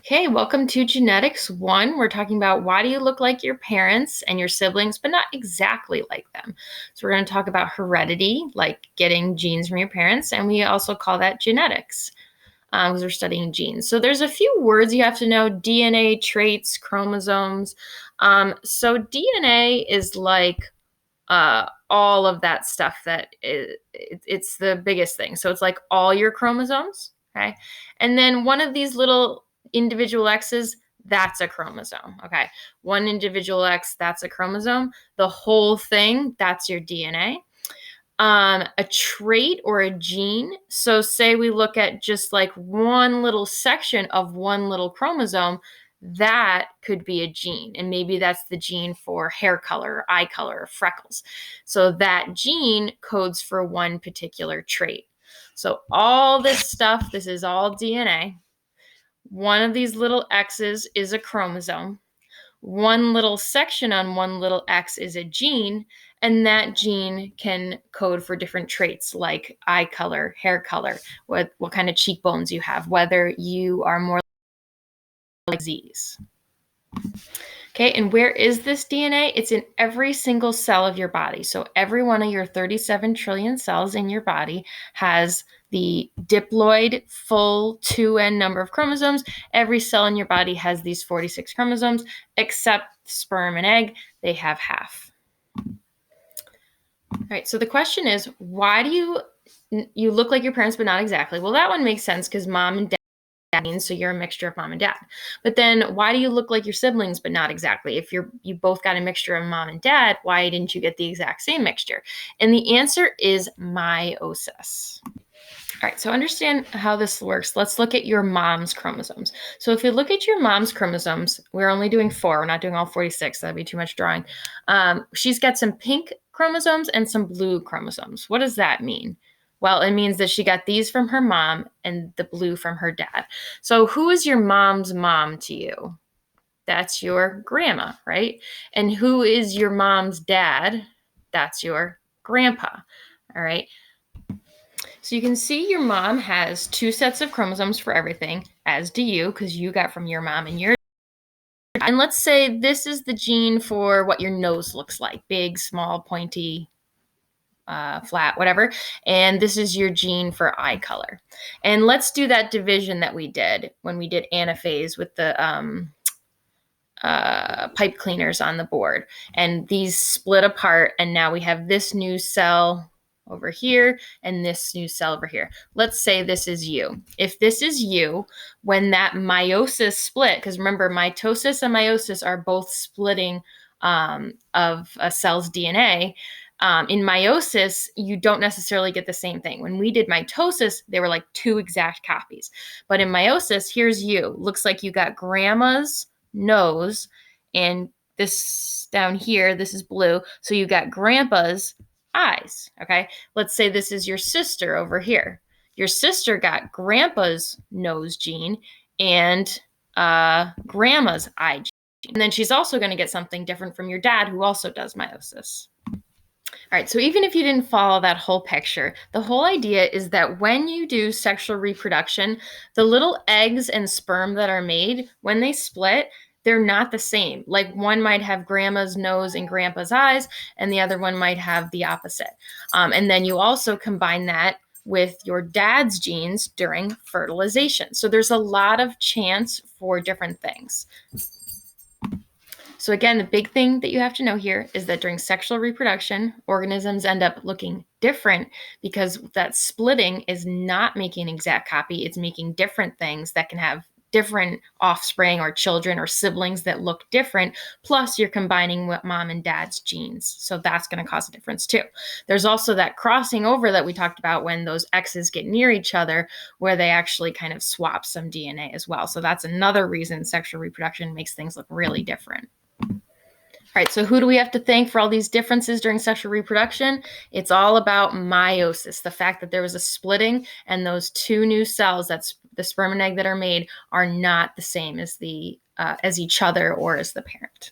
Hey, welcome to Genetics 1. We're talking about why do you look like your parents and your siblings, but not exactly like them. So, we're going to talk about heredity, like getting genes from your parents, and we also call that genetics because we're studying genes. So, there's a few words you have to know: DNA, traits, chromosomes. So, DNA is like all of that stuff it's the biggest thing. So, it's like all your chromosomes, okay? And then one of these little individual X's, that's a chromosome. Okay. One individual X, that's a chromosome. The whole thing, that's your DNA. A trait or a gene. So, say we look at just like one little section of one little chromosome, that could be a gene. And maybe that's the gene for hair color, eye color, freckles. So, that gene codes for one particular trait. So, all this stuff, this is all DNA. One of these little X's is a chromosome. One little section on one little X is a gene, and that gene can code for different traits like eye color, hair color, what kind of cheekbones you have, whether you are more like Z's. Okay, and where is this DNA? It's in every single cell of your body. So every one of your 37 trillion cells in your body has the diploid full 2n number of chromosomes. Every cell in your body has these 46 chromosomes, except sperm and egg, they have half. All right, so the question is, why do you look like your parents, but not exactly? Well, that one makes sense because mom and dad means, so you're a mixture of mom and dad. But then why do you look like your siblings but not exactly? If you both got a mixture of mom and dad, why didn't you get the exact same mixture? And the answer is meiosis. All right, so understand how this works. Let's look at your mom's chromosomes. So if we look at your mom's chromosomes, we're only doing 4. We're not doing all 46. That'd be too much drawing. She's got some pink chromosomes and some blue chromosomes. What does that mean? Well, it means that she got these from her mom and the blue from her dad. So who is your mom's mom to you? That's your grandma, right? And who is your mom's dad? That's your grandpa. All right. So you can see your mom has 2 sets of chromosomes for everything, as do you, because you got from your mom and your. And let's say this is the gene for what your nose looks like: big, small, pointy, flat, whatever. And this is your gene for eye color. And let's do that division that we did when we did anaphase with the pipe cleaners on the board. And these split apart, and now we have this new cell over here and this new cell over here. Let's say this is you. If this is you, when that meiosis split, because remember, mitosis and meiosis are both splitting of a cell's DNA. In meiosis, you don't necessarily get the same thing. When we did mitosis, they were like 2 exact copies. But in meiosis, here's you. Looks like you got grandma's nose, and this down here, this is blue. So you got grandpa's eyes. Okay. Let's say this is your sister over here. Your sister got grandpa's nose gene and grandma's eye gene. And then she's also going to get something different from your dad, who also does meiosis. All right, so even if you didn't follow that whole picture, the whole idea is that when you do sexual reproduction, the little eggs and sperm that are made, when they split, they're not the same. Like one might have grandma's nose and grandpa's eyes, and the other one might have the opposite. And then you also combine that with your dad's genes during fertilization. So there's a lot of chance for different things. So again, the big thing that you have to know here is that during sexual reproduction, organisms end up looking different because that splitting is not making an exact copy. It's making different things that can have different offspring or children or siblings that look different. Plus, you're combining with mom and dad's genes. So that's going to cause a difference too. There's also that crossing over that we talked about when those X's get near each other, where they actually kind of swap some DNA as well. So that's another reason sexual reproduction makes things look really different. All right, so who do we have to thank for all these differences during sexual reproduction? It's all about meiosis, the fact that there was a splitting and those 2 new cells, that's the sperm and egg that are made, are not the same as each other or as the parent.